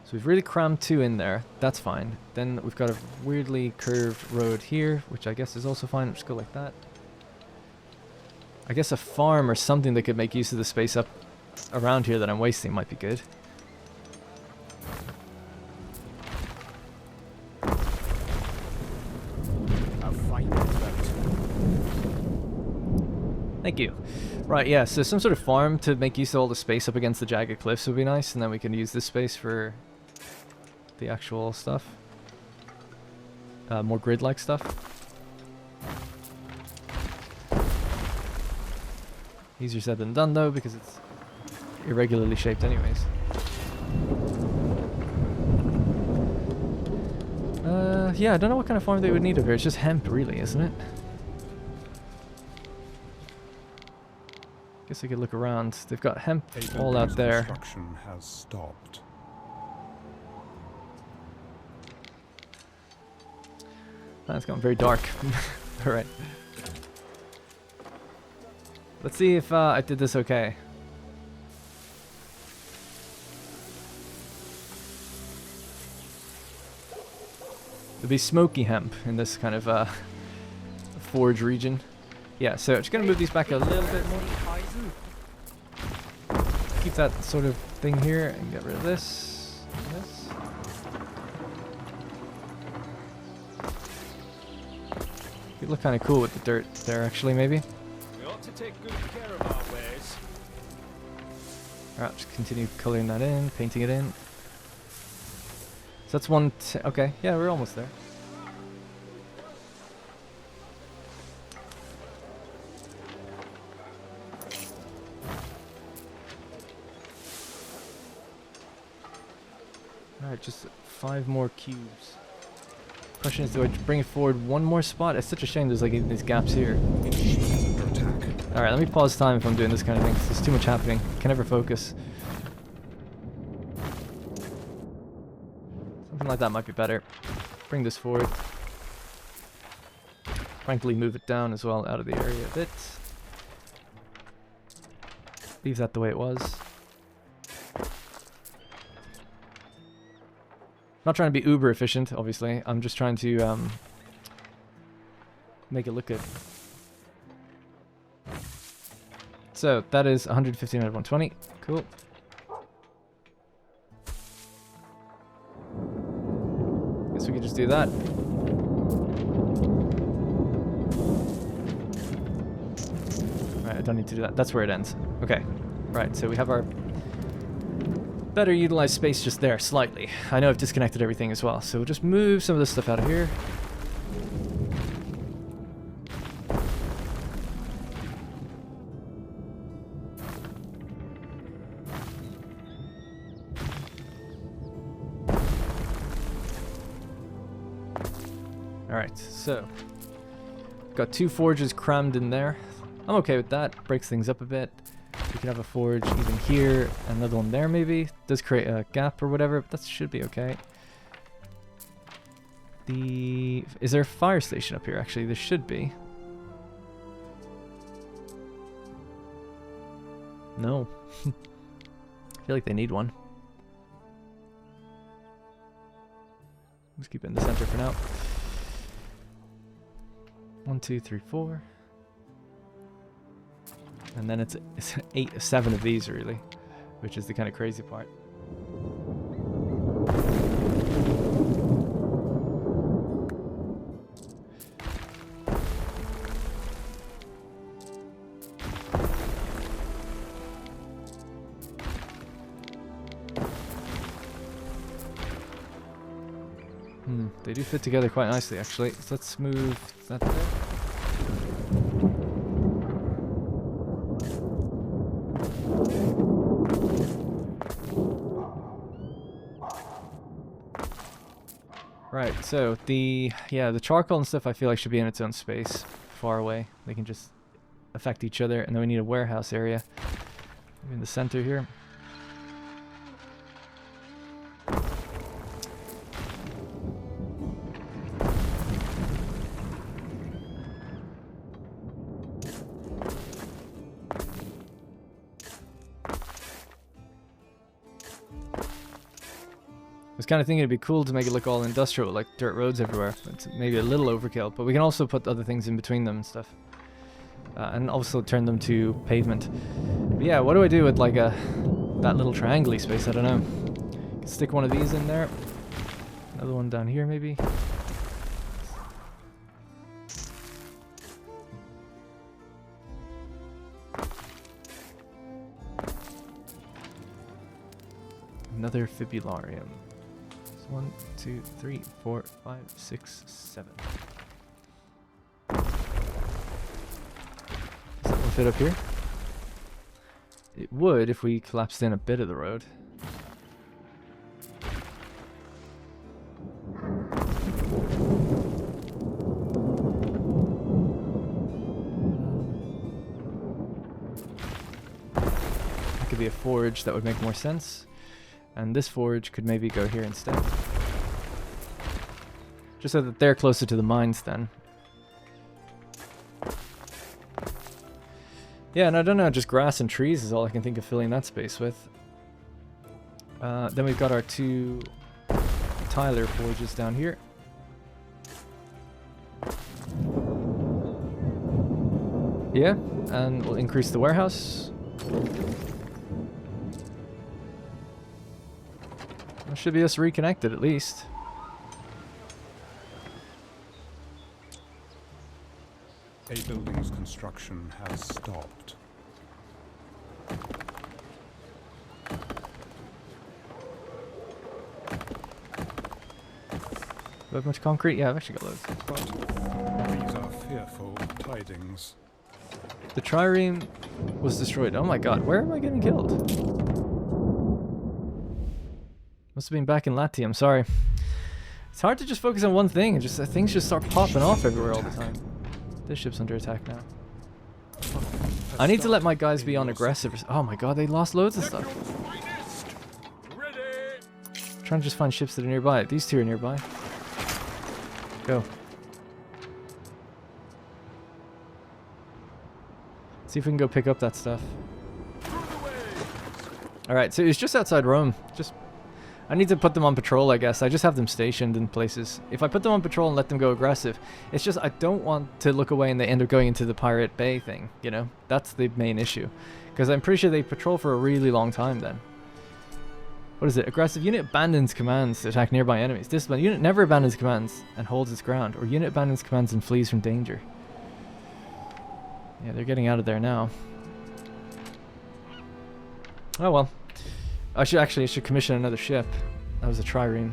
So we've really crammed 2 in there. That's fine. Then we've got a weirdly curved road here, which I guess is also fine. Let's go like that. I guess a farm or something that could make use of the space up around here that I'm wasting might be good. Thank you. Right, yeah, so some sort of farm to make use of all the space up against the jagged cliffs would be nice, and then we can use this space for the actual stuff. More grid-like stuff. Easier said than done, though, because it's irregularly shaped anyways. Yeah, I don't know what kind of farm they would need up here. It's just hemp, really, isn't it? Guess I could look around. They've got hemp all out there. Construction has stopped. That's gone very dark. Alright. Let's see if I did this okay. There'll be smoky hemp in this kind of forge region. Yeah, so I'm just going to move these back a little bit more. Keep that sort of thing here and get rid of this. And this. It look kind of cool with the dirt there, actually, maybe. We ought to take good care of our wares. Alright, just continue coloring that in, painting it in. So that's one. Okay, yeah, we're almost there. Alright, just 5 more cubes. Question is, do I bring it forward one more spot? It's such a shame there's like these gaps here. Alright, let me pause time if I'm doing this kind of thing, 'cause there's too much happening. Can never focus. Something like that might be better. Bring this forward. Frankly, move it down as well out of the area a bit. Leave that the way it was. Not trying to be uber efficient, obviously. I'm just trying to make it look good. So that is 115 out of 120. Cool. Guess we could just do that. Alright, I don't need to do that. That's where it ends. Okay. Right, so we have our better utilized space just there, slightly. I know I've disconnected everything as well, so we'll just move some of this stuff out of here. Alright, so got 2 forges crammed in there. I'm okay with that. Breaks things up a bit. We can have a forge even here, another one there maybe. Does create a gap or whatever, but that should be okay. Is there a fire station up here? Actually, there should be. No. I feel like they need one. Let's keep it in the center for now. 1, 2, 3, 4. And then it's 7 of these really, which is the kind of crazy part. They do fit together quite nicely actually. So let's move that there. Right, so the charcoal and stuff I feel like should be in its own space, far away. They can just affect each other, and then we need a warehouse area maybe in the center here. I was kind of thinking it'd be cool to make it look all industrial, like dirt roads everywhere. It's maybe a little overkill, but we can also put other things in between them and stuff. And also turn them to pavement. But yeah, what do I do with like that little triangle-y space? I don't know. Stick one of these in there. Another one down here maybe. Another fibularium. 1, 2, 3, 4, 5, 6, 7. Does that one fit up here? It would if we collapsed in a bit of the road. That could be a forge, that would make more sense. And this forge could maybe go here instead. Just so that they're closer to the mines then. Yeah, and I don't know, just grass and trees is all I can think of filling that space with. Then we've got our 2 Tyler forges down here. Yeah, and we'll increase the warehouse. That should be us reconnected at least. A building's construction has stopped. Do I have much concrete? Yeah, I've actually got loads. But these are fearful tidings. The trireme was destroyed. Oh my god, where am I getting killed? Must have been back in Latium, sorry. It's hard to just focus on one thing and just things just start popping off everywhere all the time. This ship's under attack now. I need to let my guys be on aggressive. Oh my god, they lost loads of stuff. I'm trying to just find ships that are nearby. These 2 are nearby. Go. See if we can go pick up that stuff. Alright, so it's just outside Rome. I need to put them on patrol, I guess. I just have them stationed in places. If I put them on patrol and let them go aggressive, it's just I don't want to look away and they end up going into the Pirate Bay thing, you know? That's the main issue. Because I'm pretty sure they patrol for a really long time then. What is it? Aggressive unit abandons commands to attack nearby enemies. Discipline. Unit never abandons commands and holds its ground. Or unit abandons commands and flees from danger. Yeah, they're getting out of there now. Oh well. I should commission another ship. That was a trireme.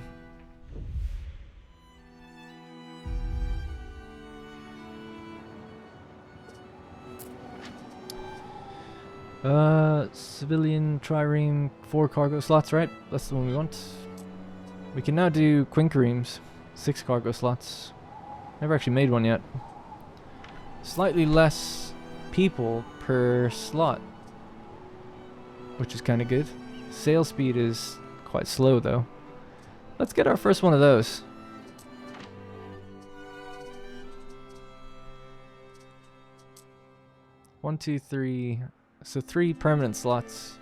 Civilian trireme, 4 cargo slots, right? That's the one we want. We can now do quinqueremes, 6 cargo slots. Never actually made one yet. Slightly less people per slot, which is kind of good. Sail speed is quite slow though. Let's get our first one of those. One, two, three. So 3 permanent slots.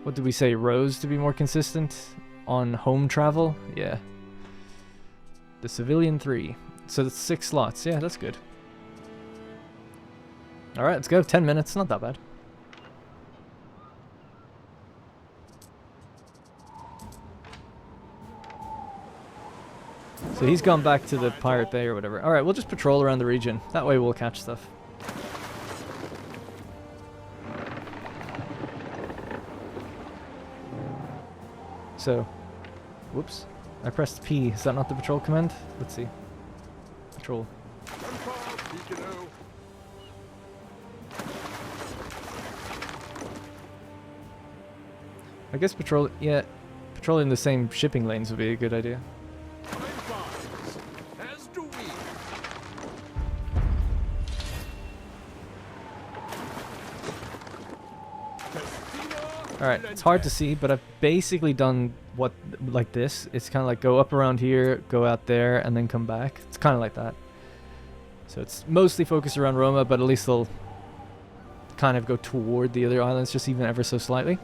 What did we say? Rows to be more consistent on home travel? Yeah. The civilian 3. So that's 6 slots. Yeah, that's good. Alright, let's go. 10 minutes. Not that bad. So he's gone back to the Pirate Bay or whatever. Alright, we'll just patrol around the region. That way we'll catch stuff. So, whoops. I pressed P. Is that not the patrol command? Let's see. Patrol. I guess patrolling the same shipping lanes would be a good idea. Alright, it's hard to see, but I've basically done what, like this. It's kind of like go up around here, go out there, and then come back. It's kind of like that. So it's mostly focused around Roma, but at least they'll kind of go toward the other islands, just even ever so slightly.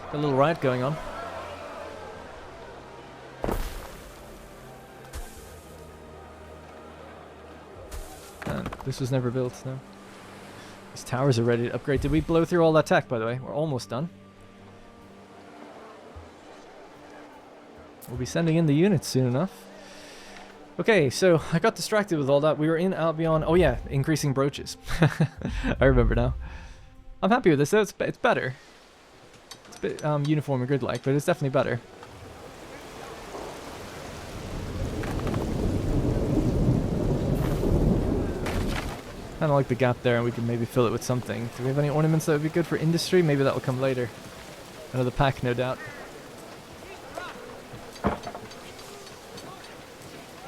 Got a little riot going on. And this was never built, no. These towers are ready to upgrade. Did we blow through all that tech, by the way? We're almost done. We'll be sending in the units soon enough. Okay, so I got distracted with all that. We were in Albion. Oh yeah, increasing brooches. I remember now. I'm happy with this though. It's better. It's a bit uniform and grid-like, but it's definitely better. Kind of like the gap there, and we can maybe fill it with something. Do we have any ornaments that would be good for industry? Maybe that will come later. Another pack, no doubt.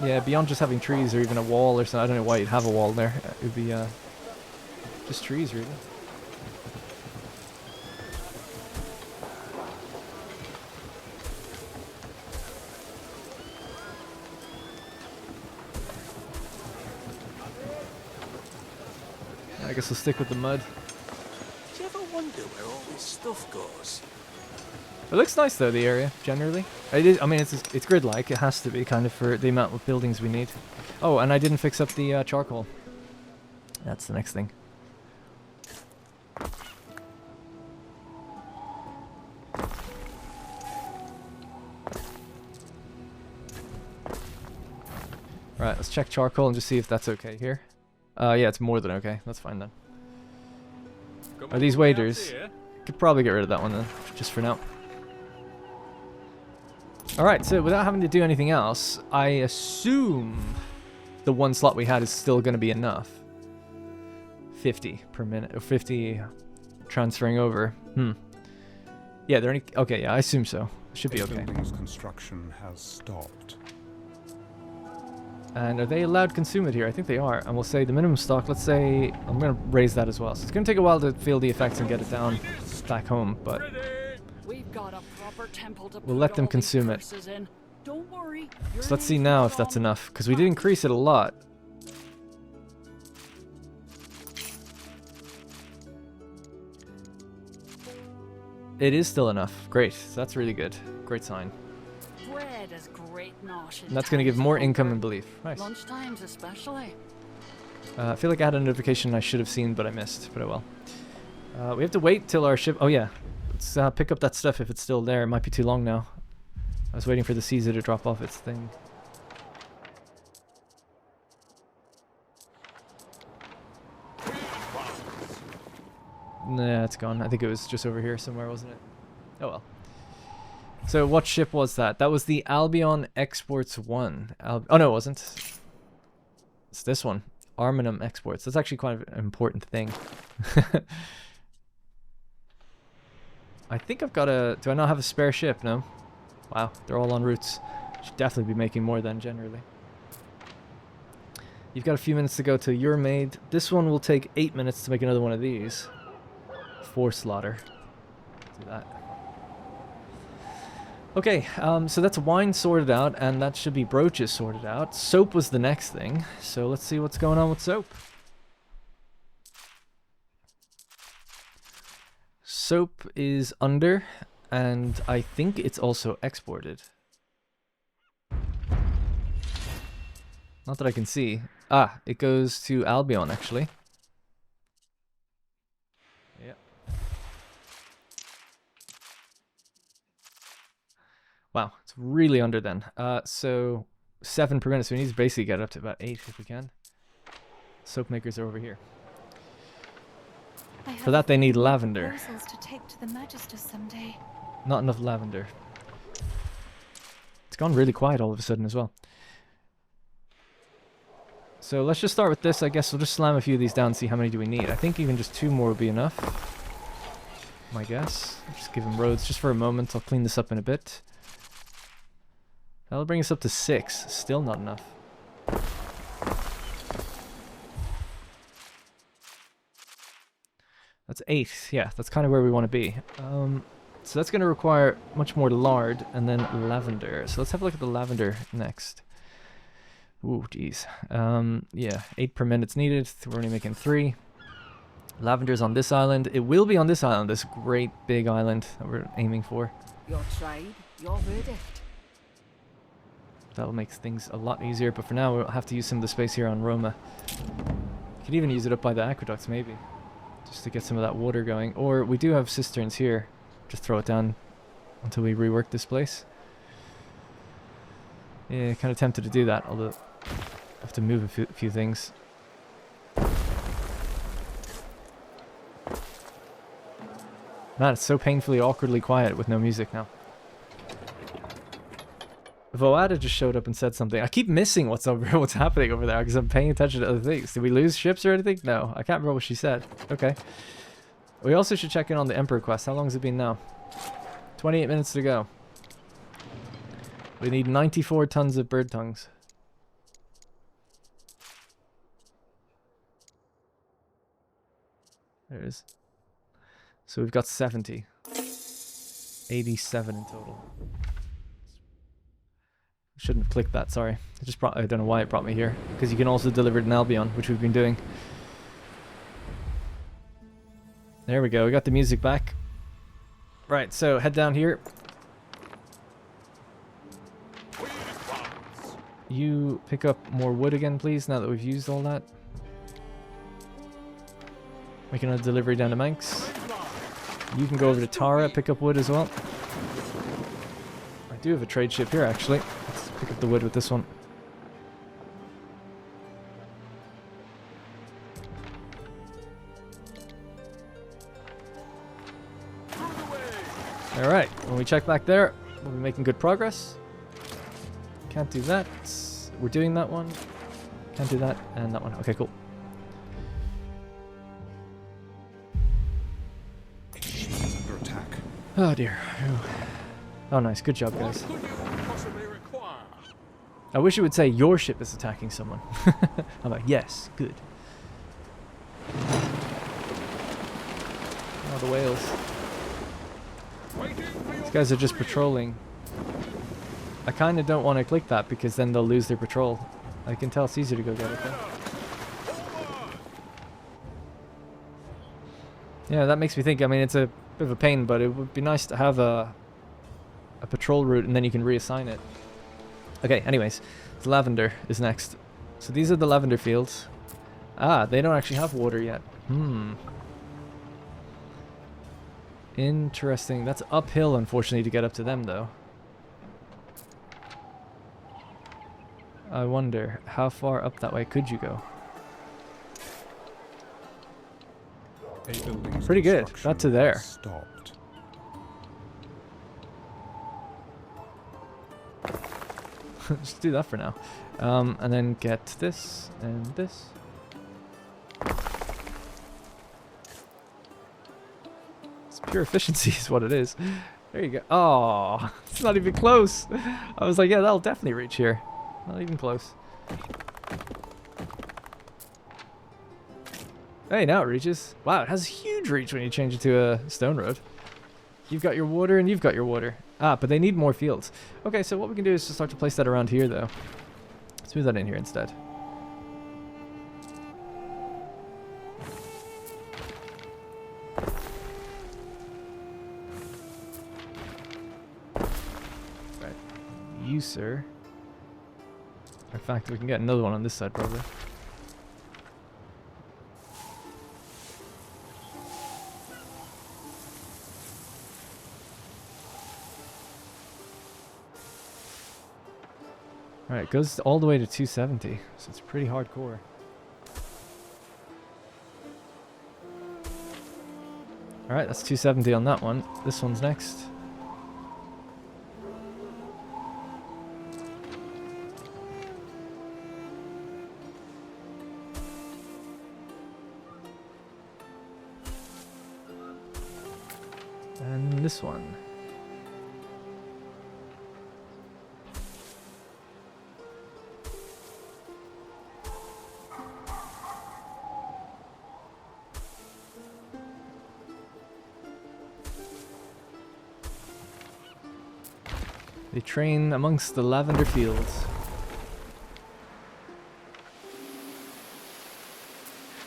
Yeah, beyond just having trees or even a wall or something. I don't know why you'd have a wall there. It would be just trees, really. I guess we'll stick with the mud. Do you ever wonder where all this stuff goes? It looks nice though, the area, generally. It is, I mean, it's grid-like. It has to be, kind of, for the amount of buildings we need. Oh, and I didn't fix up the charcoal. That's the next thing. Right, let's check charcoal and just see if that's okay here. Yeah, it's more than okay. That's fine then. Are these waders? Could probably get rid of that one then, just for now. Alright, so without having to do anything else, I assume the one slot we had is still going to be enough. 50 per minute, or 50 transferring over. Yeah, they're only... Okay, yeah, I assume so. Should be okay. Building's construction has stopped. And are they allowed to consume it here? I think they are. And we'll say the minimum stock, let's say... I'm going to raise that as well. So it's going to take a while to feel the effects and get it down back home, but... We've got a proper temple to we'll let them consume it. Don't worry. So let's see now if that's enough, because we did increase it a lot. It is still enough. Great. So that's really good. Great sign. Bread is great and that's going to give more income and belief. Nice. Lunchtimes especially. I feel like I had a notification I should have seen, but I missed. But oh well. We have to wait till our ship... Oh yeah. Let's pick up that stuff if it's still there. It might be too long now. I was waiting for the Caesar to drop off its thing. Nah, it's gone. I think it was just over here somewhere, wasn't it? Oh well. So what ship was that? That was the Albion Exports 1. Oh no, it wasn't. It's this one. Arminum Exports. That's actually quite an important thing. I think I've got a... Do I not have a spare ship? No? Wow, they're all en routes. Should definitely be making more than generally. You've got a few minutes to go till you're made. This one will take 8 minutes to make another one of these. 4 slaughter. Do that. Okay, so that's wine sorted out, and that should be brooches sorted out. Soap was the next thing, so let's see what's going on with soap. Soap is under, and I think it's also exported. Not that I can see. Ah, it goes to Albion, actually. Yep. Wow, it's really under then. So 7 per minute, so we need to basically get up to about 8 if we can. Soap makers are over here. For that they need lavender. Proposals to take to the Magisters someday. Not enough lavender. It's gone really quiet all of a sudden as well. So let's just start with this. I guess we'll just slam a few of these down and see how many do we need. I think even just 2 more will be enough. My guess. Just give them roads just for a moment. I'll clean this up in a bit. That'll bring us up to 6. Still not enough. That's 8. Yeah, that's kind of where we want to be. So that's going to require much more lard and then lavender. So let's have a look at the lavender next. Ooh, geez. Yeah, 8 per minute's needed. We're only making 3. Lavender's on this island. It will be on this island, this great big island that we're aiming for. Your trade, your verdict. That'll make things a lot easier, but for now we'll have to use some of the space here on Roma. Could even use it up by the aqueducts, maybe. Just to get some of that water going. Or we do have cisterns here. Just throw it down until we rework this place. Yeah, kind of tempted to do that, although I have to move a few things. Man, it's so painfully awkwardly quiet with no music now. Voada just showed up and said something. I keep missing what's happening over there because I'm paying attention to other things. Did we lose ships or anything? No, I can't remember what she said. Okay. We also should check in on the Emperor quest. How long has it been now? 28 minutes to go. We need 94 tons of bird tongues. There it is. So we've got 70. 87 in total. Shouldn't have clicked that, sorry. It just brought, I don't know why it brought me here. Because you can also deliver it in Albion, which we've been doing. There we go, we got the music back. Right, so head down here. You pick up more wood again, please, now that we've used all that. Making a delivery down to Manx. You can go over to Tara, pick up wood as well. I do have a trade ship here, actually. Let's pick up the wood with this one. Alright, when we check back there, we'll be making good progress. Can't do that. We're doing that one. Can't do that, and that one. Okay, cool. Under attack. Oh dear. Oh nice, good job guys. I wish it would say your ship is attacking someone. I'm like, yes, good. Oh, the whales. These guys are just patrolling. I kind of don't want to click that because then they'll lose their patrol. I can tell it's easier to go get it though. Yeah, that makes me think. I mean, it's a bit of a pain, but it would be nice to have a patrol route and then you can reassign it. Okay, anyways, the lavender is next. So these are the lavender fields. Ah, they don't actually have water yet. Interesting. That's uphill, unfortunately, to get up to them, though. I wonder, how far up that way could you go? Pretty good. Not to there. Stopped. Just do that for now. And then get this and this. It's pure efficiency is what it is. There you go. Oh, it's not even close. I was like, yeah, that'll definitely reach here. Not even close. Hey, now it reaches. Wow, it has a huge reach when you change it to a stone road. You've got your water and you've got your water. Ah, but they need more fields. Okay, so what we can do is just start to place that around here, though. Let's move that in here instead. Right. You, sir. In fact, we can get another one on this side probably. Alright, it goes all the way to 270, so it's pretty hardcore. Alright, that's 270 on that one. This one's next. And this one. They train amongst the lavender fields.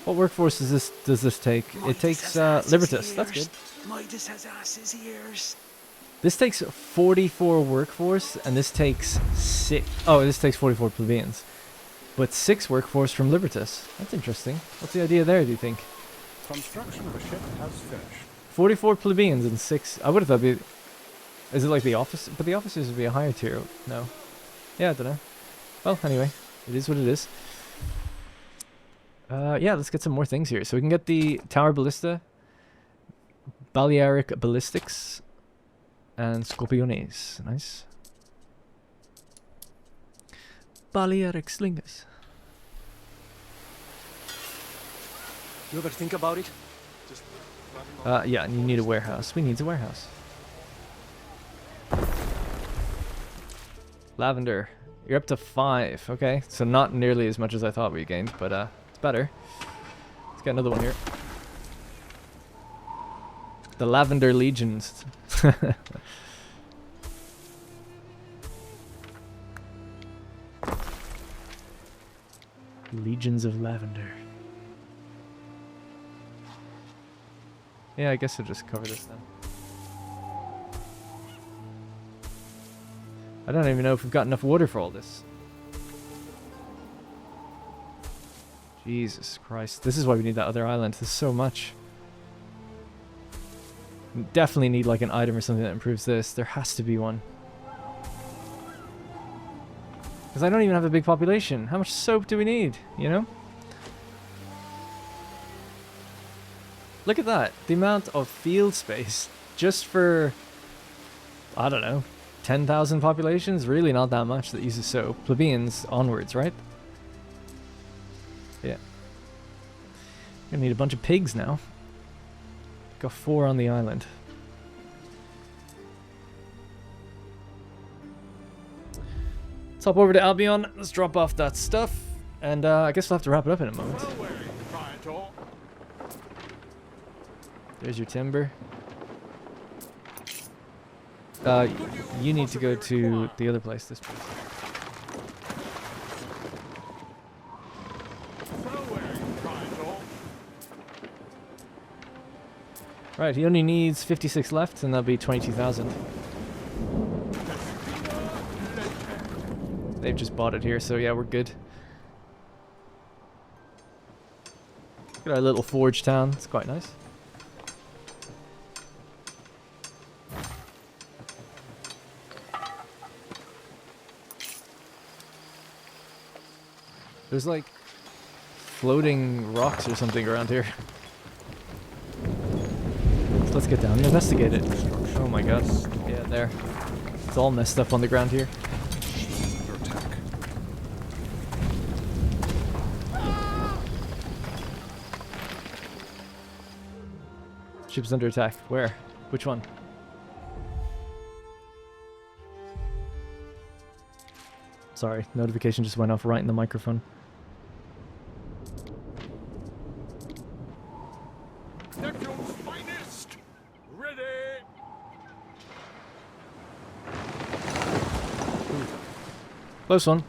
What workforce does this take? It takes Libertas. That's good. Midas has ass's ears. This takes 44 workforce, and this takes 6. Oh, this takes 44 plebeians, but 6 workforce from Libertas. That's interesting. What's the idea there? Do you think? Construction of a ship has finished. 44 plebeians and 6. I would have thought it'd be. Is it like the office? But the officers would be a higher tier. No. Yeah, I don't know. Well, anyway, it is what it is. Yeah, let's get some more things here. So we can get the Tower Ballista, Balearic Ballistics, and Scorpiones. Nice. Balearic Slingers. You ever think about it? Yeah, and you need a warehouse. We need a warehouse. Lavender, you're up to 5. Okay, so not nearly as much as I thought we gained, but it's better. Let's get another one here. The Lavender Legions. Legions of Lavender. Yeah, I guess I'll just cover this then. I don't even know if we've got enough water for all this. Jesus Christ. This is why we need that other island. There's so much. We definitely need like an item or something that improves this. There has to be one. Because I don't even have a big population. How much soap do we need? You know? Look at that. The amount of field space just for, I don't know, 10,000 populations? Really not that much that uses soap. Plebeians onwards, right? Yeah. Gonna need a bunch of pigs now. Got 4 on the island. Let's hop over to Albion. Let's drop off that stuff. And I guess we'll have to wrap it up in a moment. There's your timber. You need to go to the other place, this place. Right, he only needs 56 left, and that'll be 22,000. They've just bought it here, so yeah, we're good. Look at our little forge town. It's quite nice. There's like floating rocks or something around here. So let's get down and investigate it. Oh my god. Yeah, there. It's all messed up on the ground here. Under attack. Ship's under attack. Where? Which one? Sorry, notification just went off right in the microphone. Neptune's finest! Ready! Close one.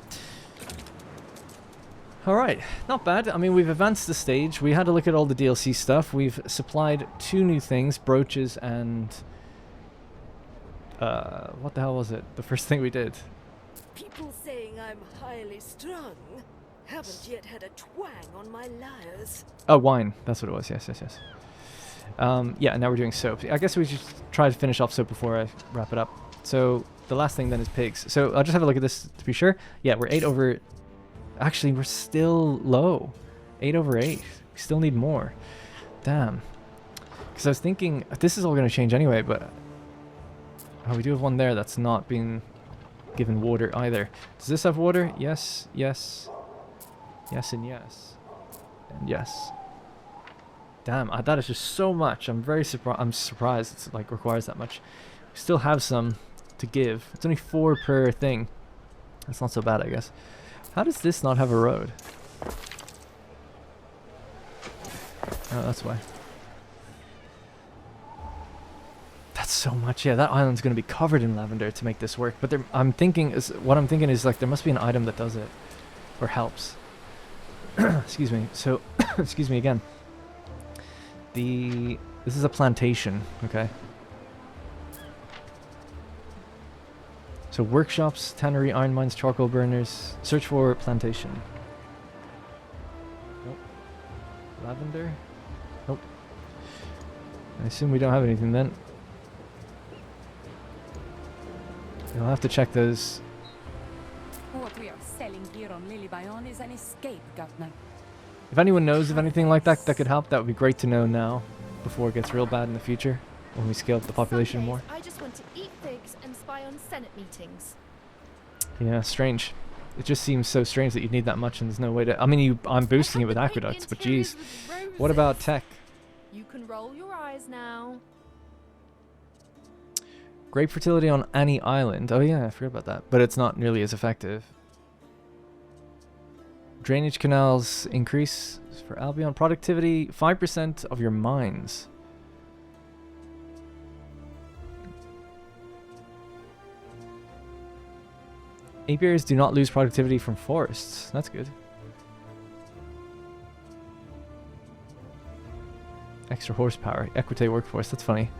Alright, not bad. I mean, we've advanced the stage. We had a look at all the DLC stuff. We've supplied 2 new things, brooches and... what the hell was it? The first thing we did. People saying I'm highly strung. Haven't yet had a twang on my lyres. Oh, wine. That's what it was. Yes, yes, yes. Yeah, now we're doing soap. I guess we should try to finish off soap before I wrap it up. So the last thing then is pigs. So I'll just have a look at this to be sure. Yeah, we're 8 over... Actually, we're still low. 8 over 8. We still need more. Damn. Because I was thinking, this is all going to change anyway, but... Oh, we do have one there that's not being given water either. Does this have water? Yes, yes. Yes and yes. And yes. Damn, that is just so much. I'm very surprised. I'm surprised it's like requires that much. We still have some to give. It's only 4 per thing. That's not so bad, I guess. How does this not have a road? Oh, that's why. That's so much. Yeah, that island's going to be covered in lavender to make this work. But what I'm thinking is like there must be an item that does it or helps. Excuse me. So, excuse me again. This is a plantation, okay? So workshops, tannery, iron mines, charcoal burners. Search for plantation. Nope. Lavender? Nope. I assume we don't have anything then. You'll have to check those. What we are selling here on Lily is an escape, Governor. If anyone knows of anything like that that could help, that would be great to know now, before it gets real bad in the future, when we scale up the population more. I just want to eat figs and spy on Senate meetings. Yeah, strange. It just seems so strange that you'd need that much and there's no way to... I mean, I'm boosting it with aqueducts, but geez. What about tech? You can roll your eyes now. Great fertility on any island. Oh yeah, I forgot about that. But it's not nearly as effective. Drainage canals increase for Albion. Productivity, 5% of your mines. Apiaries do not lose productivity from forests. That's good. Extra horsepower. Equite workforce. That's funny.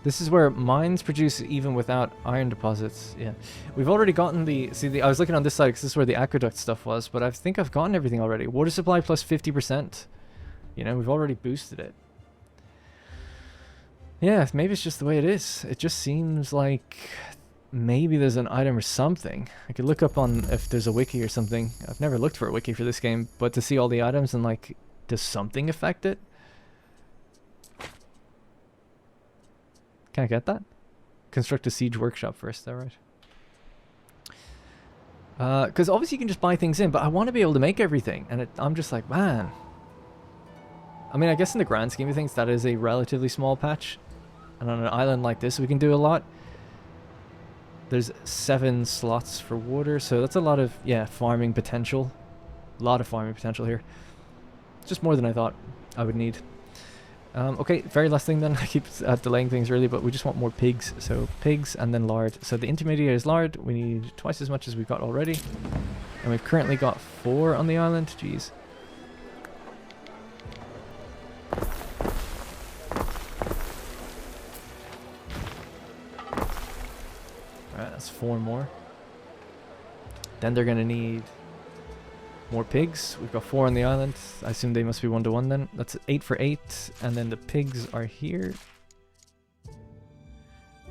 This is where mines produce even without iron deposits. Yeah, we've already gotten the... See, I was looking on this side because this is where the aqueduct stuff was, but I think I've gotten everything already. Water supply plus 50%. You know, we've already boosted it. Yeah, maybe it's just the way it is. It just seems like maybe there's an item or something. I could look up on if there's a wiki or something. I've never looked for a wiki for this game, but to see all the items and like, does something affect it? Can I get that? Construct a siege workshop first, though, right? Because obviously you can just buy things in, but I want to be able to make everything. And I'm just like, man. I mean, I guess in the grand scheme of things, that is a relatively small patch. And on an island like this, we can do a lot. There's 7 slots for water, so that's a lot of, yeah, farming potential. A lot of farming potential here. Just more than I thought I would need. Okay, very last thing then. I keep delaying things really, but we just want more pigs. So pigs and then lard. So the intermediate is lard. We need twice as much as we've got already. And we've currently got 4 on the island. Jeez. Alright, that's 4 more. Then they're going to need... more pigs. We've got 4 on the island. I assume they must be 1-to-1 then. That's 8 for 8. And then the pigs are here.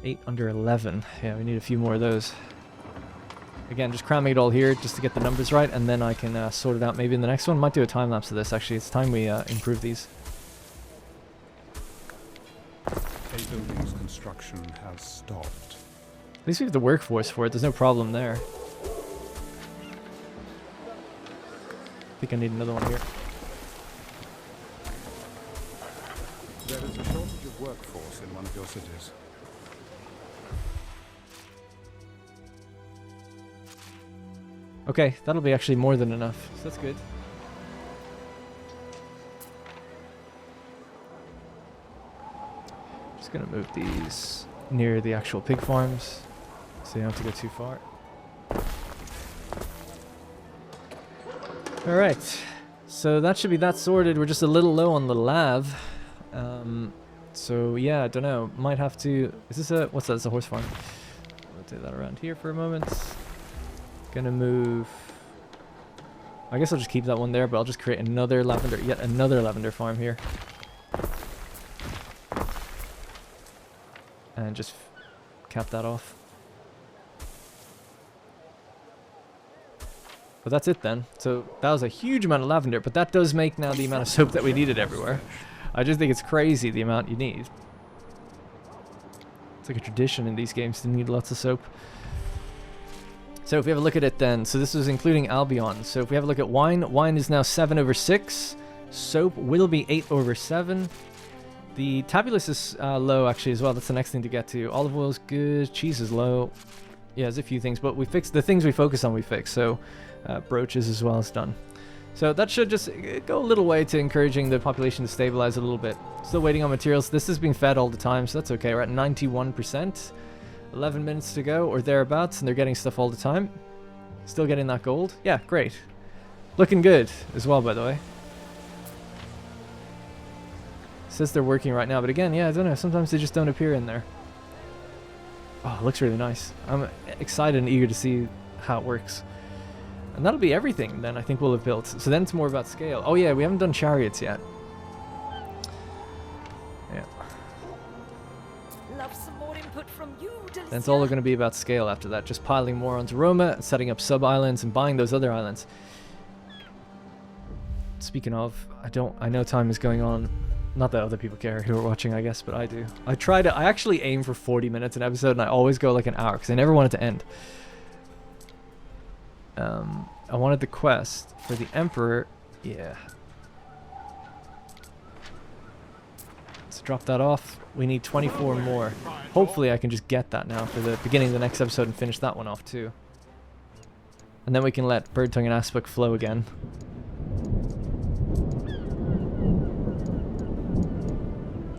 8 under 11. Yeah, we need a few more of those. Again, just cramming it all here just to get the numbers right. And then I can sort it out maybe in the next one. Might do a time lapse of this actually. It's time we improve these. A building's construction has stopped. At least we have the workforce for it. There's no problem there. I think I need another one here. There is a shortage of workforce in one of your cities. Okay, that'll be actually more than enough. So that's good. Just gonna move these near the actual pig farms so you don't have to go too far. Alright, so that should be that sorted. We're just a little low on the lav. So yeah, I don't know. Might have to. Is this a what's that? It's a horse farm. Rotate that around here for a moment. Gonna move. I guess I'll just keep that one there, but I'll just create another lavender, yet another lavender farm here, and just cap that off. But that's it then. So that was a huge amount of lavender, but that does make now the amount of soap that we needed everywhere. I just think it's crazy the amount you need. It's like a tradition in these games to need lots of soap. So if we have a look at it then, so this is including Albion. So if we have a look at wine, wine is now 7/6. Soap will be 8/7. The tabulus is low actually as well. That's the next thing to get to. Olive oil is good. Cheese is low. Yeah, there's a few things, but we fixed the things we focus on. We fix. So brooches as well is done. So that should just go a little way to encouraging the population to stabilize a little bit. Still waiting on materials. This is being fed all the time, so that's okay. We're at 91%. 11 minutes to go or thereabouts, and they're getting stuff all the time. Still getting that gold. Yeah, great. Looking good as well, by the way. Says they're working right now, but again, yeah, I don't know. Sometimes they just don't appear in there. Oh, it looks really nice. I'm excited and eager to see how it works. And that'll be everything then I think we'll have built. So then it's more about scale. Oh yeah, we haven't done chariots yet. Yeah. Love some more input from you, Delicia. Then it's all going to be about scale after that. Just piling more onto Roma, setting up sub-islands and buying those other islands. Speaking of, I know time is going on. Not that other people care who are watching, I guess, but I do. I actually aim for 40 minutes an episode, and I always go like an hour, because I never want it to end. I wanted the quest for the Emperor. Yeah. Let's drop that off. We need 24 more. Hopefully I can just get that now for the beginning of the next episode and finish that one off too. And then we can let Bird Tongue and Aspect flow again.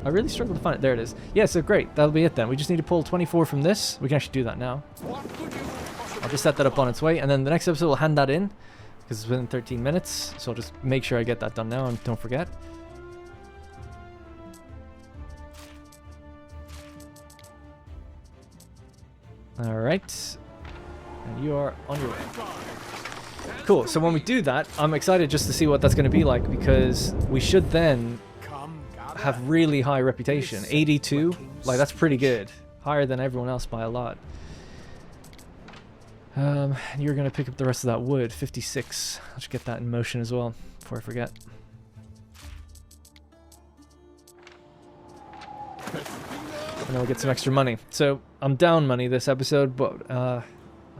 I really struggle to find it. There it is. Yeah, so great. That'll be it then. We just need to pull 24 from this. We can actually do that now. I'll just set that up on its way, and then the next episode we'll hand that in because it's within 13 minutes. So I'll just make sure I get that done now and don't forget. All right, and you are on your way. Cool. So when we do that, I'm excited just to see what that's going to be like, because we should then have really high reputation. 82, like that's pretty good. Higher than everyone else by a lot. You're gonna pick up the rest of that wood. 56. Let's get that in motion as well before I forget. And then we'll get some extra money. So I'm down money this episode, but I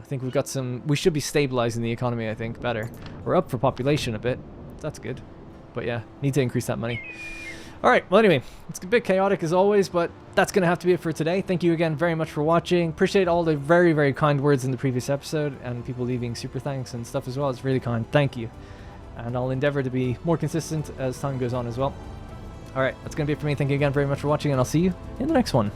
think we've got some. We should be stabilizing the economy. I think better. We're up for population a bit. That's good. But yeah, need to increase that money. Alright, well anyway, it's a bit chaotic as always, but that's going to have to be it for today. Thank you again very much for watching. Appreciate all the very, very kind words in the previous episode, and people leaving super thanks and stuff as well. It's really kind. Thank you. And I'll endeavor to be more consistent as time goes on as well. Alright, that's going to be it for me. Thank you again very much for watching, and I'll see you in the next one.